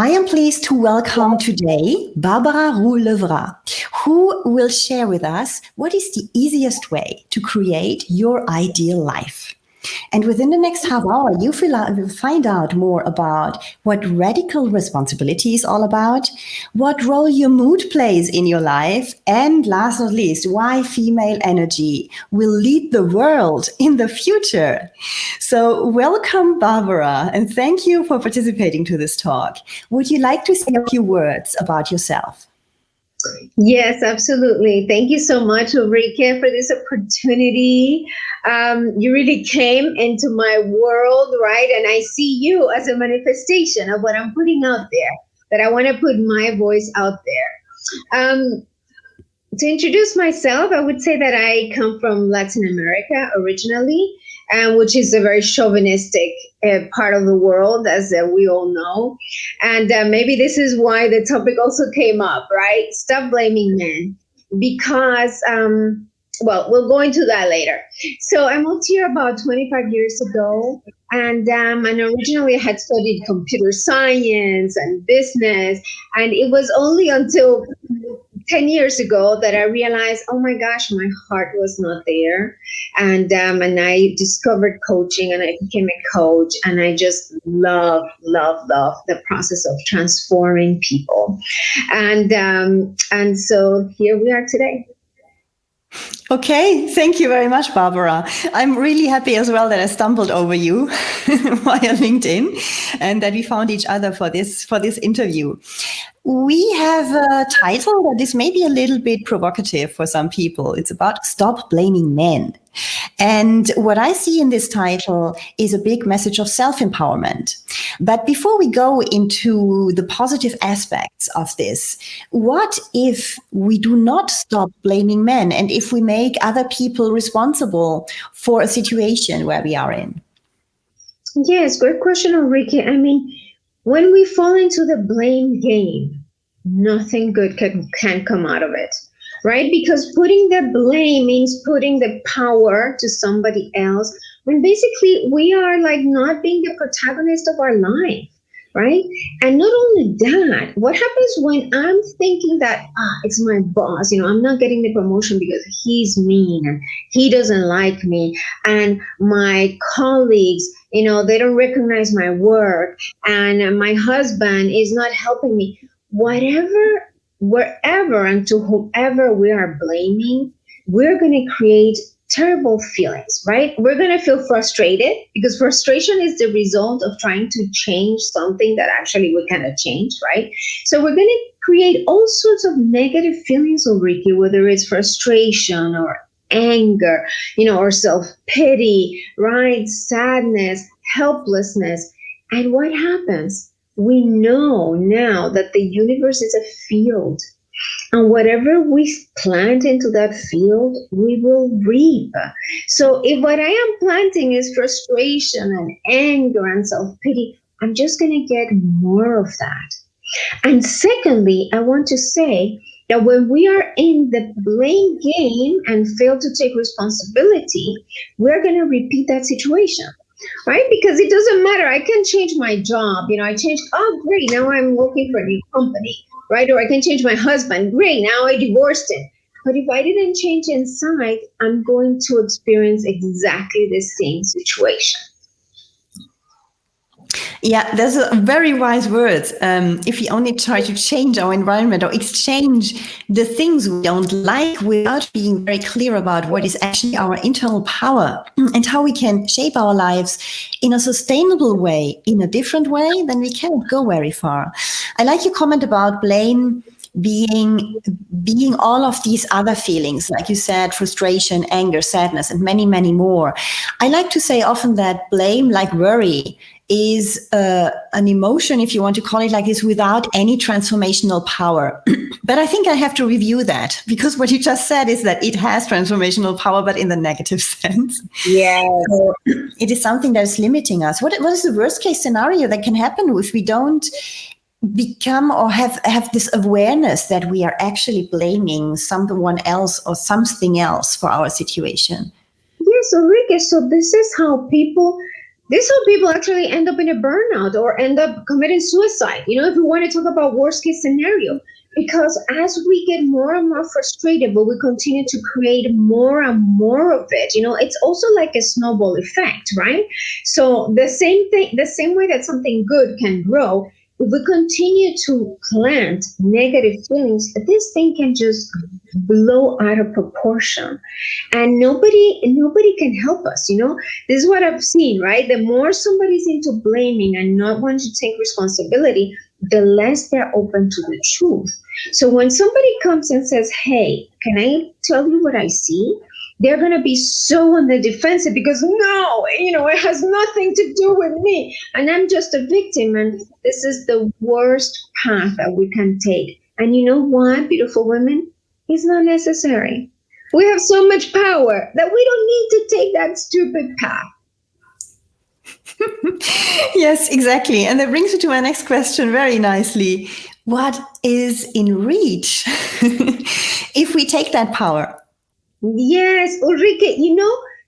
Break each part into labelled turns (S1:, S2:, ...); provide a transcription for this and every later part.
S1: I am pleased to welcome today Barbara Roux-Levrat, who will share with us what is the easiest way to create your ideal life. And within the next half hour, you will find out more about what radical responsibility is all about, what role your mood plays in your life, and last but not least, why female energy will lead the world in the future. So welcome, Barbara, and thank you for participating to this talk. Would you like to say a few words about yourself?
S2: Yes, absolutely. Thank you so much, Ulrike, for this opportunity. You really came into my world, right? And I see you as a manifestation of what I'm putting out there, that I want to put my voice out there. To introduce myself, I would say that I come from Latin America originally, which is a very chauvinistic part of the world, as we all know. And maybe this is why the topic also came up, right? Stop blaming men. Because, we'll go into that later. So I moved here about 25 years ago. And originally I had studied computer science and business. And it was only until 10 years ago that I realized, oh my gosh, my heart was not there. And I discovered coaching and I became a coach. And I just love the process of transforming people. And so here we are today.
S1: Okay, thank you very much, Barbara. I'm really happy as well that I stumbled over you via LinkedIn and that we found each other for this interview. We have a title that is maybe a little bit provocative for some people. It's about Stop Blaming Men. And what I see in this title is a big message of self-empowerment. But before we go into the positive aspects of this, what if we do not stop blaming men and if we make other people responsible for a situation where we are in?
S2: Yes, great question, Ulrike. I mean, when we fall into the blame game, nothing good can come out of it, right? Because putting the blame means putting the power to somebody else, when basically we are like not being the protagonist of our life, right? And not only that, what happens when I'm thinking that, it's my boss, I'm not getting the promotion because he's mean and he doesn't like me, and my colleagues, they don't recognize my work, and my husband is not helping me. Whatever, wherever, and to whoever we are blaming, we're going to create terrible feelings, right? We're going to feel frustrated because frustration is the result of trying to change something that actually we cannot change, right? So we're going to create all sorts of negative feelings, Ulrike, whether it's frustration or anger, or self-pity, right? Sadness, helplessness. And what happens? We know now that the universe is a field, and whatever we plant into that field, we will reap. So if what I am planting is frustration and anger and self-pity, I'm just going to get more of that. And secondly, I want to say that when we are in the blame game and fail to take responsibility, we're going to repeat that situation. Right? Because it doesn't matter. I can change my job. I changed. Oh, great. Now I'm working for a new company. Right? Or I can change my husband. Great. Now I divorced him. But if I didn't change inside, I'm going to experience exactly the same situation.
S1: Yeah, those are very wise words. If we only try to change our environment or exchange the things we don't like without being very clear about what is actually our internal power and how we can shape our lives in a sustainable way, in a different way, then we cannot go very far. I like your comment about blame being all of these other feelings, like you said, frustration, anger, sadness, and many, many more. I like to say often that blame, like worry, is an emotion, if you want to call it like this, without any transformational power. But I think I have to review that, because what you just said is that it has transformational power, but in the negative sense.
S2: Yeah.
S1: So it is something that is limiting us. What is the worst case scenario that can happen if we don't become or have this awareness that we are actually blaming someone else or something else for our situation?
S2: Yes, Ulrike. So this is how people This is how people actually end up in a burnout or end up committing suicide. If we want to talk about worst case scenario, because as we get more and more frustrated, but we continue to create more and more of it, it's also like a snowball effect, right? So the same thing, the same way that something good can grow, if we continue to plant negative feelings, this thing can just blow out of proportion, and nobody can help us. This is what I've seen, right? The more somebody's into blaming and not wanting to take responsibility, the less they're open to the truth. So when somebody comes and says, hey, can I tell you what I see? They're going to be so on the defensive because no, it has nothing to do with me. And I'm just a victim. And this is the worst path that we can take. And you know what, beautiful women? It's not necessary. We have so much power that we don't need to take that stupid path.
S1: Yes, exactly. And that brings me to my next question very nicely. What is in reach if we take that power?
S2: Yes, Ulrike,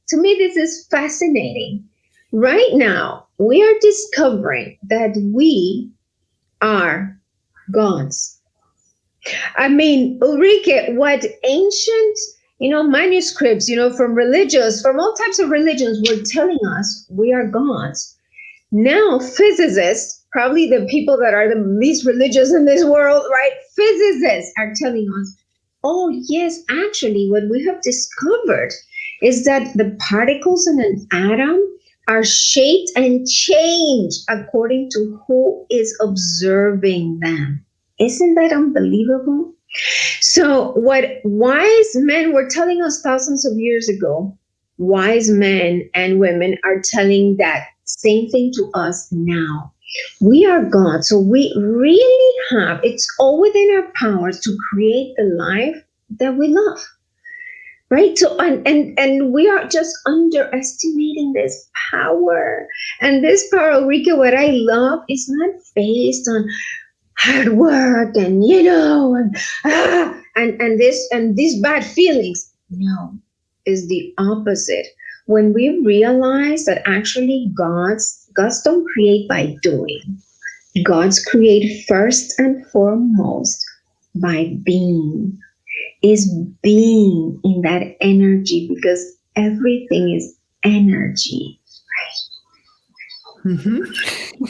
S2: to me, this is fascinating. Right now, we are discovering that we are gods. I mean, Ulrike, what ancient, manuscripts, from all types of religions were telling us we are gods. Now, physicists, probably the people that are the least religious in this world, right? Physicists are telling us, oh, yes, actually, what we have discovered is that the particles in an atom are shaped and changed according to who is observing them. Isn't that unbelievable? So, what wise men were telling us thousands of years ago, wise men and women are telling that same thing to us now. We are God, so we really have, it's all within our powers to create the life that we love. Right? So and we are just underestimating this power. And this power, Ulrike, what I love is not based on hard work and and these bad feelings. No, is the opposite. When we realize that actually gods don't create by doing. Gods create first and foremost by being. Is being in that energy, because everything is energy.
S1: Mm-hmm.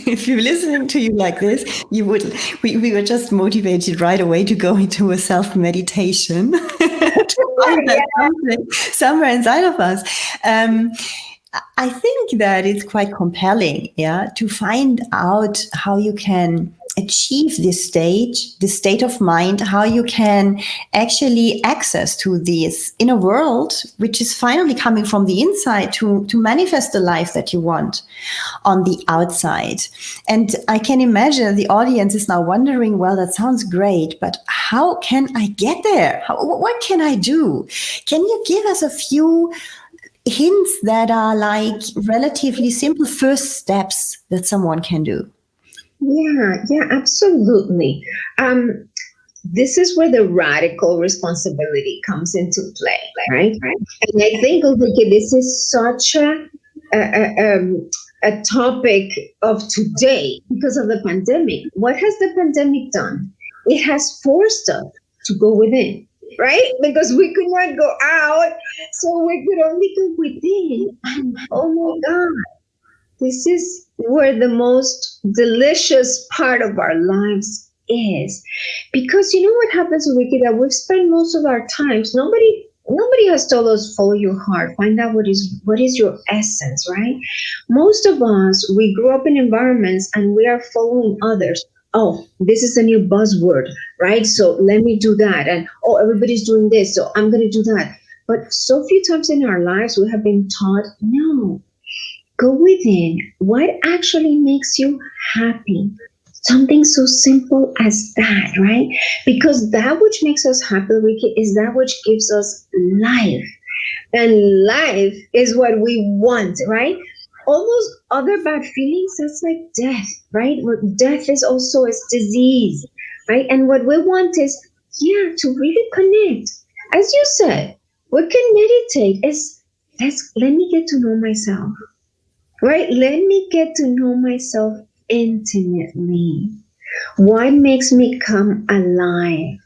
S1: If you're listening to you like this, we were just motivated right away to go into a self-meditation to find that something somewhere inside of us. I think that it's quite compelling, to find out how you can achieve this state of mind, how you can actually access to this inner world, which is finally coming from the inside to manifest the life that you want on the outside. And I can imagine the audience is now wondering, well, that sounds great, but how can I get there? What can I do? Can you give us a few hints that are like relatively simple first steps that someone can do?
S2: Yeah, absolutely. This is where the radical responsibility comes into play, right? And I think, Ulrike, this is such a topic of today because of the pandemic. What has the pandemic done? It has forced us to go within, right? Because we could not go out, so we could only go within. And oh my God, this is where the most delicious part of our lives is. Because you know what happens, Ricky, that we've spent most of our times, nobody has told us follow your heart, find out what is your essence, right? Most of us, we grew up in environments and we are following others. Oh, this is a new buzzword, right? So let me do that. And oh, everybody's doing this, so I'm going to do that. But so few times in our lives, we have been taught, no, go within. What actually makes you happy? Something so simple as that, right? Because that which makes us happy, Ricky, is that which gives us life. And life is what we want, right? All those other bad feelings, that's like death, right? Death is also a disease, right? And what we want is, to really connect. As you said, we can meditate. Let me get to know myself. right? Let me get to know myself intimately. What makes me come alive,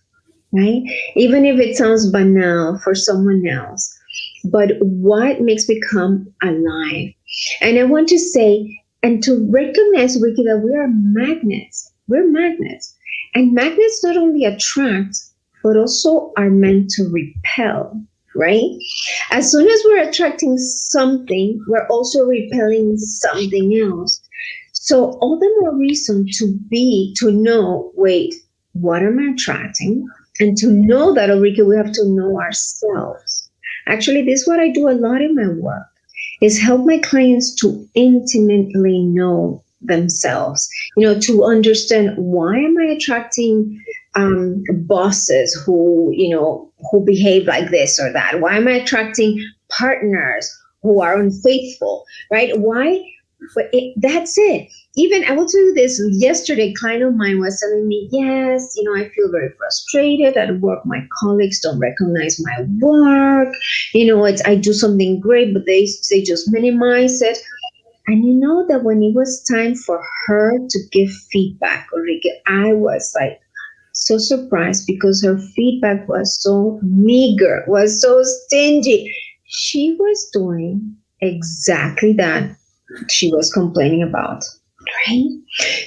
S2: right? Even if it sounds banal for someone else, but what makes me come alive? And I want to say, and to recognize, Ricky, that we are magnets. We're magnets. And magnets not only attract, but also are meant to repel, right? As soon as we're attracting something, we're also repelling something else. So all the more reason to know, wait, what am I attracting? And to know that, Ulrike, we have to know ourselves. Actually, this is what I do a lot in my work, is help my clients to intimately know themselves, to understand, why am I attracting bosses who behave like this or that? Why am I attracting partners who are unfaithful, right? Why? But that's it. Even I will tell you this, yesterday, a client of mine was telling me, yes, I feel very frustrated at work. My colleagues don't recognize my work. I do something great, but they just minimize it. And you know that when it was time for her to give feedback, Ulrike, I was like so surprised, because her feedback was so meager, was so stingy. She was doing exactly that she was complaining about, right?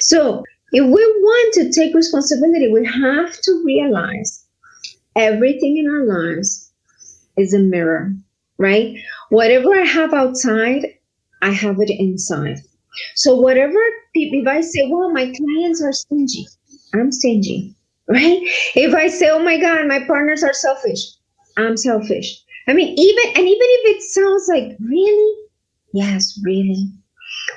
S2: So if we want to take responsibility, we have to realize everything in our lives is a mirror, right? Whatever I have outside, I have it inside. So whatever if I say, well, my clients are stingy, I'm stingy, right? If I say, oh my God, my partners are selfish, I'm selfish. I mean, even if it sounds like, really? Yes, really.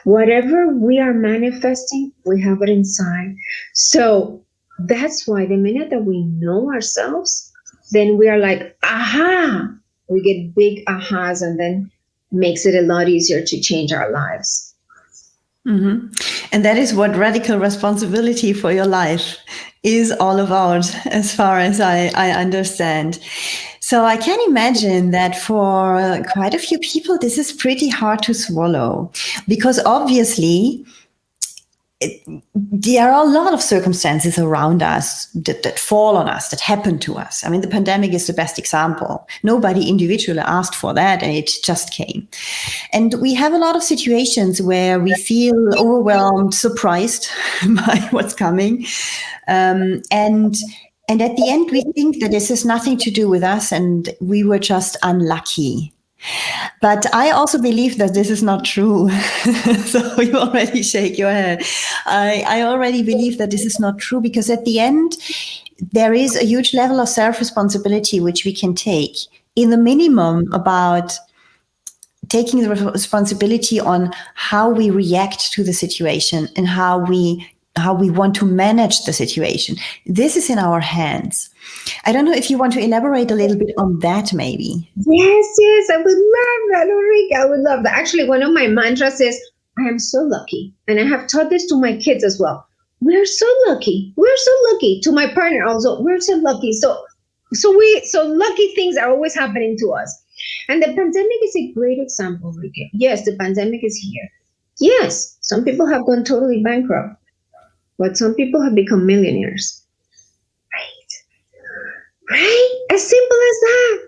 S2: Whatever we are manifesting, we have it inside. So that's why the minute that we know ourselves, then we are like, aha, we get big ahas, and then makes it a lot easier to change our lives.
S1: Mm-hmm. And that is what radical responsibility for your life is all about, as far as I understand. So I can imagine that for quite a few people, this is pretty hard to swallow, because obviously there are a lot of circumstances around us that fall on us, that happen to us. I mean, the pandemic is the best example. Nobody individually asked for that, and it just came. And we have a lot of situations where we feel overwhelmed, surprised by what's coming. And at the end, we think that this has nothing to do with us, and we were just unlucky. But I also believe that this is not true. So you already shake your head. I already believe that this is not true, because at the end, there is a huge level of self-responsibility which we can take, in the minimum, about taking the responsibility on how we react to the situation and how we want to manage the situation. This is in our hands. I don't know if you want to elaborate a little bit on that, maybe.
S2: Yes, I would love that, Ulrike. I would love that. Actually, one of my mantras is, I am so lucky. And I have taught this to my kids as well. We're so lucky. We're so lucky. To my partner also, we're so lucky. So lucky things are always happening to us. And the pandemic is a great example, Ulrike. Yes, the pandemic is here. Yes, some people have gone totally bankrupt, but some people have become millionaires. Right? As simple as that.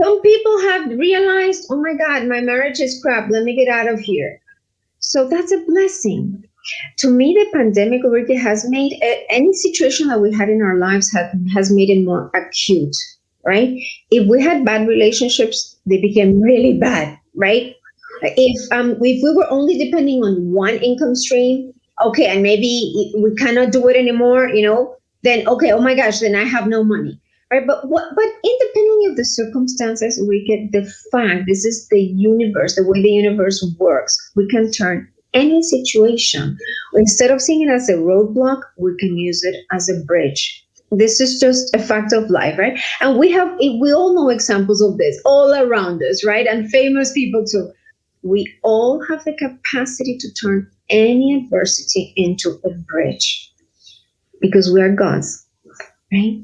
S2: Some people have realized, oh my God, my marriage is crap. Let me get out of here. So that's a blessing. To me, the pandemic already has made any situation that we had in our lives has made it more acute, right? If we had bad relationships, they became really bad, right? If we were only depending on one income stream, okay, and maybe we cannot do it anymore, then okay, oh my gosh, then I have no money. Right, but independently of the circumstances, we get the fact, this is the universe, the way the universe works. We can turn any situation, instead of seeing it as a roadblock, we can use it as a bridge. This is just a fact of life, right? And we all know examples of this all around us, right? And famous people too. We all have the capacity to turn any adversity into a bridge, because we are gods. right?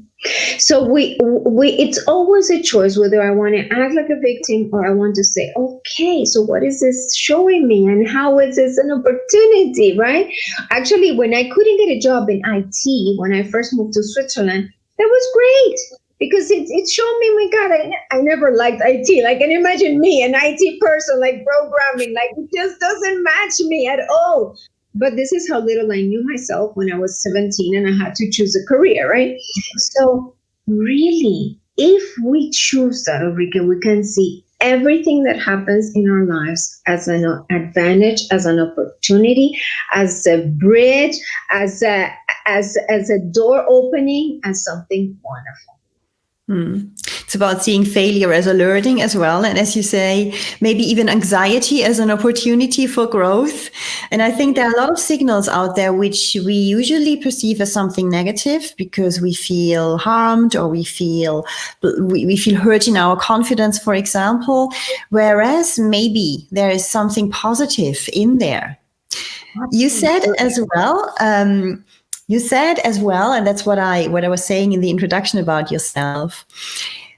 S2: So we it's always a choice whether I want to act like a victim or I want to say, okay, so what is this showing me and how is this an opportunity, right? Actually, when I couldn't get a job in IT when I first moved to Switzerland, that was great because it showed me, my God, I never liked IT. Like, and imagine me, an IT person, like programming, like it just doesn't match me at all. But this is how little I knew myself when I was 17 and I had to choose a career, right? So really, if we choose that, Ulrike, we can see everything that happens in our lives as an advantage, as an opportunity, as a bridge, as a door opening, as something wonderful.
S1: It's about seeing failure as a learning as well. And as you say, maybe even anxiety as an opportunity for growth. And I think there are a lot of signals out there which we usually perceive as something negative because we feel harmed or we feel hurt in our confidence, for example, whereas maybe there is something positive in there. You said as well, and that's what I was saying in the introduction about yourself,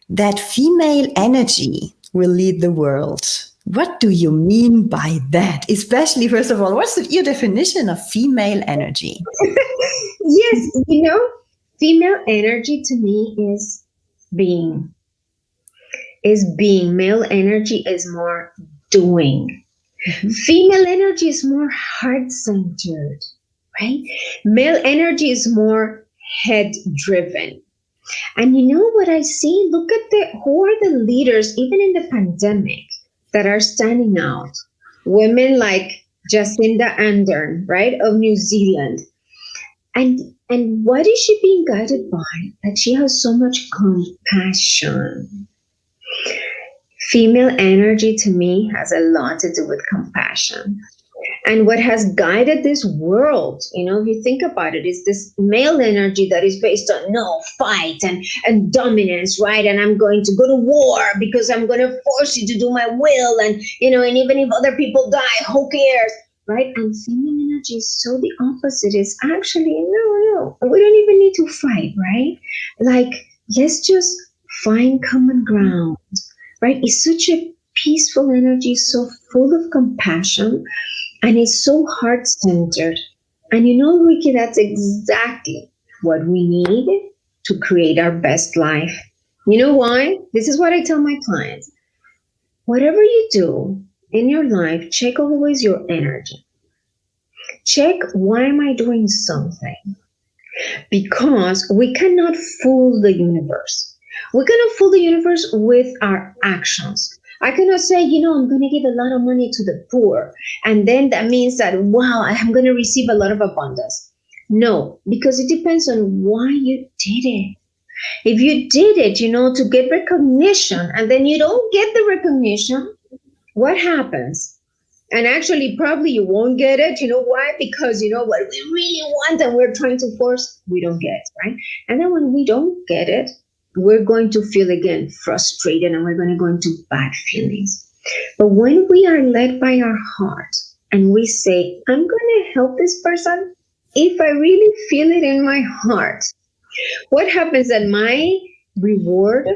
S1: that female energy will lead the world. What do you mean by that? Especially, first of all, what's your definition of female energy?
S2: Yes, female energy to me is being. Male energy is more doing. Mm-hmm. Female energy is more heart-centered, right? Male energy is more head-driven. And you know what I see? Look at who are the leaders, even in the pandemic, that are standing out. Women like Jacinda Ardern, right, of New Zealand. And what is she being guided by? That she has so much compassion. Female energy to me has a lot to do with compassion. And what has guided this world, if you think about it, is this male energy that is based on fight and dominance, right? And I'm going to go to war because I'm going to force you to do my will. And, and even if other people die, who cares, right? And female energy is so the opposite. Is actually, no, we don't even need to fight, right? Like, let's just find common ground, right? It's such a peaceful energy, so full of compassion. And it's so heart-centered. And Ricky, that's exactly what we need to create our best life. You know why? This is what I tell my clients. Whatever you do in your life, check always your energy. Check, why am I doing something? Because we cannot fool the universe. We cannot fool the universe with our actions. I cannot say, I'm going to give a lot of money to the poor. And then that means that, wow, I'm going to receive a lot of abundance. No, because it depends on why you did it. If you did it, to get recognition, and then you don't get the recognition, what happens? And actually, probably you won't get it. You know why? Because, what we really want and we're trying to force, we don't get, right? And then when we don't get it, we're going to feel again frustrated and we're going to go into bad feelings. But when we are led by our heart and we say, I'm going to help this person if I really feel it in my heart, what happens? That my reward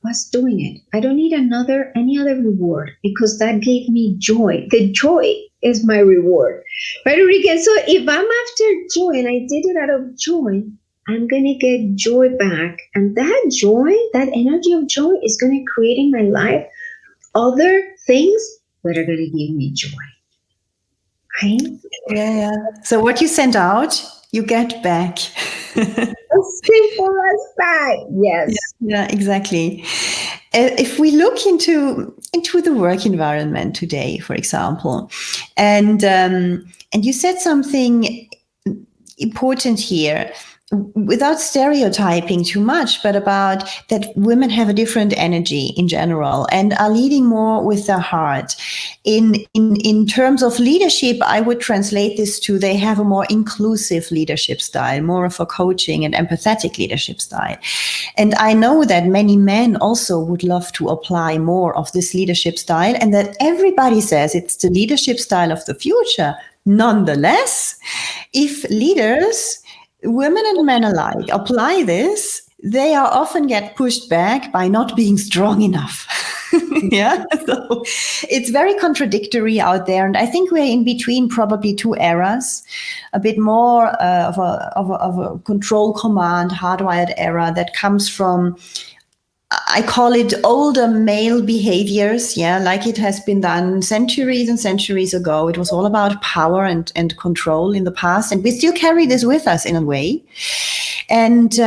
S2: was doing it. I don't need any other reward because that gave me joy. The joy is my reward. Right, Ulrike? So if I'm after joy and I did it out of joy, I'm going to get joy back. And that joy, that energy of joy is going to create in my life other things that are going to give me joy. Right?
S1: Yeah. So what you send out, you get back.
S2: As simple as that. Yes.
S1: Yeah, exactly. If we look into the work environment today, for example, and you said something important here, without stereotyping too much, but about that women have a different energy in general and are leading more with their heart. In terms of leadership, I would translate this to they have a more inclusive leadership style, more of a coaching and empathetic leadership style. And I know that many men also would love to apply more of this leadership style, and that everybody says it's the leadership style of the future. Nonetheless, if leaders, women and men alike, apply this, they are often get pushed back by not being strong enough. Yeah, so it's very contradictory out there, and I think we're in between probably two eras, a bit more of a control command hardwired era that comes from, I call it older male behaviors, yeah, like it has been done centuries and centuries ago. It was all about power and control in the past, and we still carry this with us in a way. And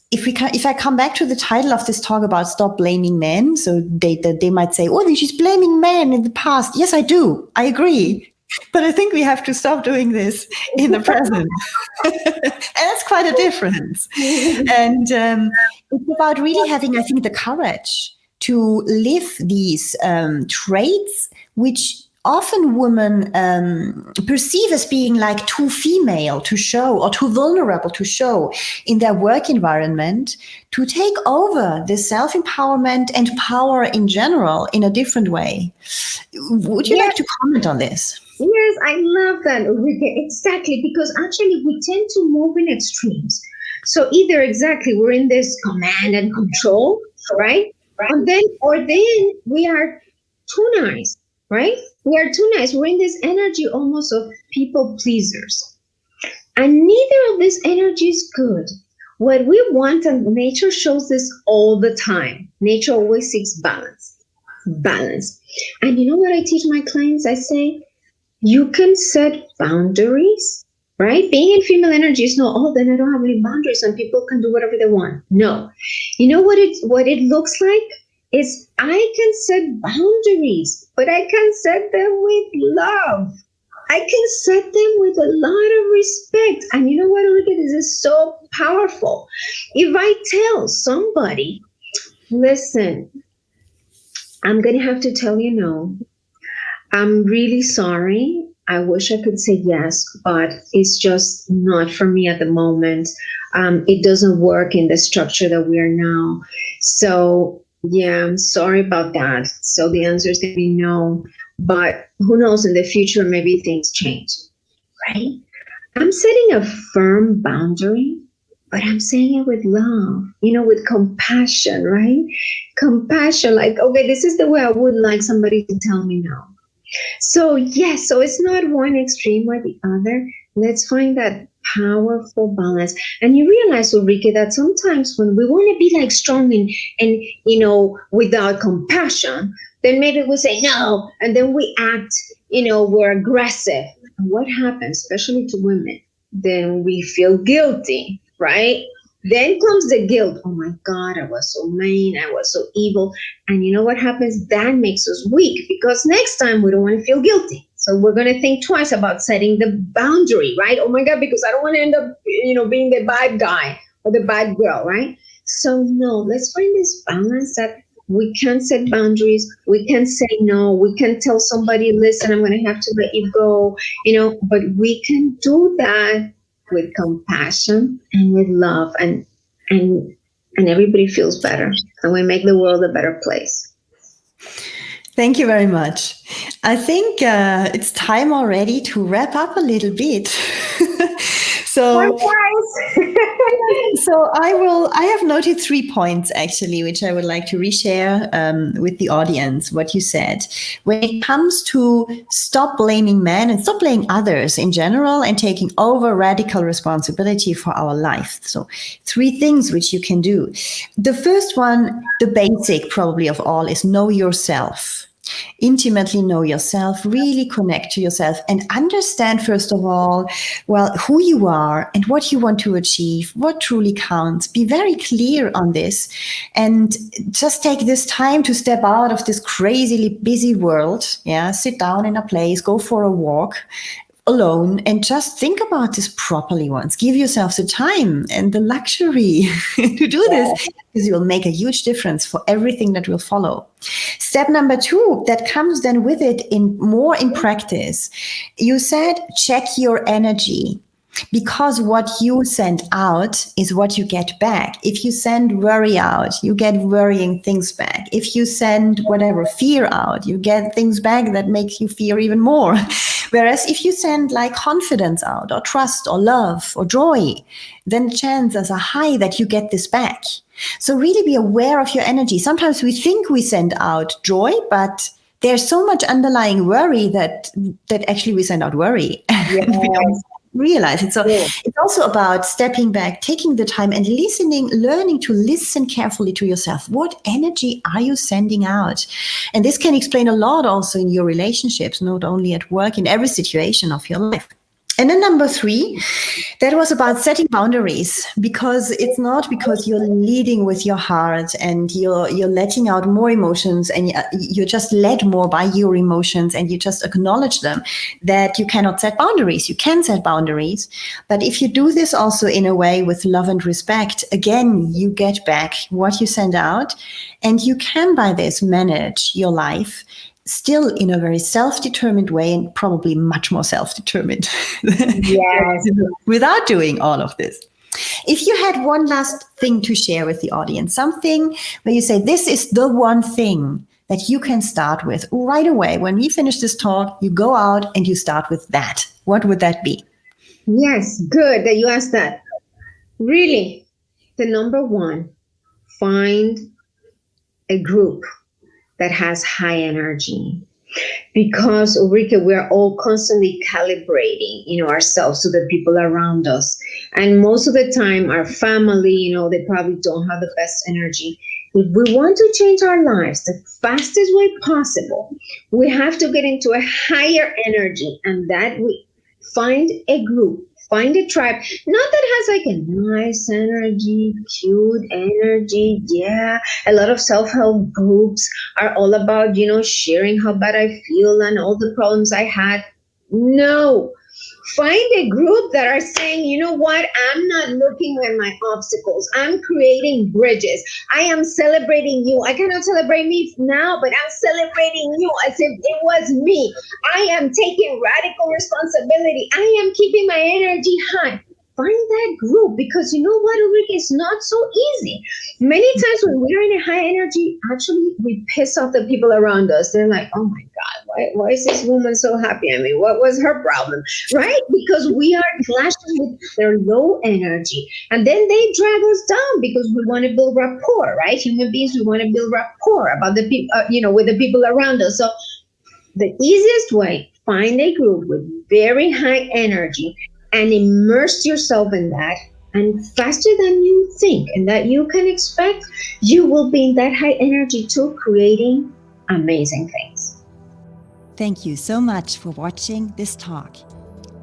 S1: if I come back to the title of this talk about stop blaming men, so they might say, oh, she's blaming men in the past. Yes, I do. I agree. But I think we have to stop doing this in the present. And that's quite a difference. And it's about really having, I think, the courage to live these traits, which often women perceive as being like too female to show or too vulnerable to show in their work environment, to take over the self-empowerment and power in general in a different way. Would you like to comment on this?
S2: Yes, I love that, Ulrike. Exactly, because actually we tend to move in extremes. So either exactly we're in this command and control, right? And then we are too nice, right? We are too nice. We're in this energy almost of people pleasers. And neither of this energy is good. What we want, and nature shows this all the time. Nature always seeks balance. Balance. And you know what I teach my clients? I say, you can set boundaries, right? Being in female energy is not, oh, then I don't have any boundaries and people can do whatever they want. No. You know what it looks like? Is I can set boundaries, but I can set them with love. I can set them with a lot of respect. And you know what, Ulrike, this is so powerful. If I tell somebody, listen, I'm going to have to tell you no. I'm really sorry. I wish I could say yes, but it's just not for me at the moment. It doesn't work in the structure that we are now. So yeah, I'm sorry about that. So the answer is going to be no. But who knows, in the future, maybe things change, right? I'm setting a firm boundary, but I'm saying it with love, with compassion, right? Compassion, like, okay, this is the way I would like somebody to tell me no. So yes, so it's not one extreme or the other. Let's find that powerful balance. And you realize, Ulrike, that sometimes when we want to be like strong and without compassion, then maybe we say no, and then we act, we're aggressive. And what happens, especially to women? Then we feel guilty, right? Then comes the guilt. Oh my God, I was so mean. I was so evil. And you know what happens? That makes us weak, because next time we don't want to feel guilty. So we're going to think twice about setting the boundary, right? Oh my God, because I don't want to end up, being the bad guy or the bad girl, right? So no, let's find this balance that we can set boundaries. We can say no. We can tell somebody, listen, I'm going to have to let you go, but we can do that with compassion and with love, and everybody feels better, and we make the world a better place.
S1: Thank you very much. I think it's time already to wrap up a little bit. So I have noted 3 points actually, which I would like to reshare with the audience, what you said. When it comes to stop blaming men and stop blaming others in general and taking over radical responsibility for our life. So 3 things which you can do. The first one, the basic probably of all, is know yourself. Intimately know yourself, really connect to yourself, and understand, first of all, who you are and what you want to achieve, what truly counts. Be very clear on this, and just take this time to step out of this crazily busy world. Yeah, sit down in a place, go for a walk alone, and just think about this properly once. Give yourself the time and the luxury to do this, because it will make a huge difference for everything that will follow. Step number 2, that comes then with it in practice. You said, check your energy. Because what you send out is what you get back. If you send worry out, you get worrying things back. If you send whatever fear out, you get things back that makes you fear even more. Whereas if you send like confidence out, or trust, or love, or joy, then the chances are high that you get this back. So really be aware of your energy. Sometimes we think we send out joy, but there's so much underlying worry that actually we send out worry.
S2: Yes.
S1: We don't realize it. So it's also about stepping back, taking the time and listening, learning to listen carefully to yourself. What energy are you sending out? And this can explain a lot also in your relationships, not only at work, in every situation of your life. And then number 3, that was about setting boundaries, because it's not because you're leading with your heart and you're letting out more emotions and you're just led more by your emotions and you just acknowledge them that you cannot set boundaries. You can set boundaries. But if you do this also in a way with love and respect, again, you get back what you send out, and you can by this manage your life still in a very self-determined way, and probably much more self-determined without doing all of this. If you had one last thing to share with the audience, something where you say, this is the one thing that you can start with right away. When we finish this talk, you go out and you start with that. What would that be?
S2: Yes, good that you asked that. Really, the number 1, find a group that has high energy. Because, Ulrike, we're all constantly calibrating, ourselves to the people around us. And most of the time, our family, they probably don't have the best energy. If we want to change our lives the fastest way possible, we have to get into a higher energy, and that we find a group, find a tribe, not that has like a nice energy, cute energy. Yeah, a lot of self-help groups are all about, sharing how bad I feel and all the problems I had. No. Find a group that are saying, you know what, I'm not looking at my obstacles. I'm creating bridges. I am celebrating you. I cannot celebrate me now, but I'm celebrating you as if it was me. I am taking radical responsibility. I am keeping my energy high. Find that group, because you know what, Ulrike, it's not so easy. Many times when we're in a high energy, actually we piss off the people around us. They're like, oh my God, why is this woman so happy? I mean, what was her problem, right? Because we are clashing with their low energy. And then they drag us down because we want to build rapport, right? Human beings, we want to build rapport about the people, with the people around us. So the easiest way, find a group with very high energy and immerse yourself in that, and faster than you think and that you can expect, you will be in that high energy too, creating amazing things.
S1: Thank you so much for watching this talk.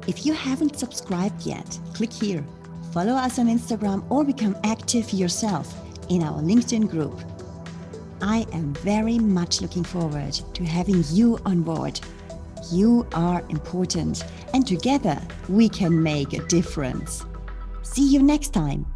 S1: If you haven't subscribed yet, click here, follow us on Instagram, or become active yourself in our LinkedIn group. I am very much looking forward to having you on board. You are important, and together we can make a difference. See you next time.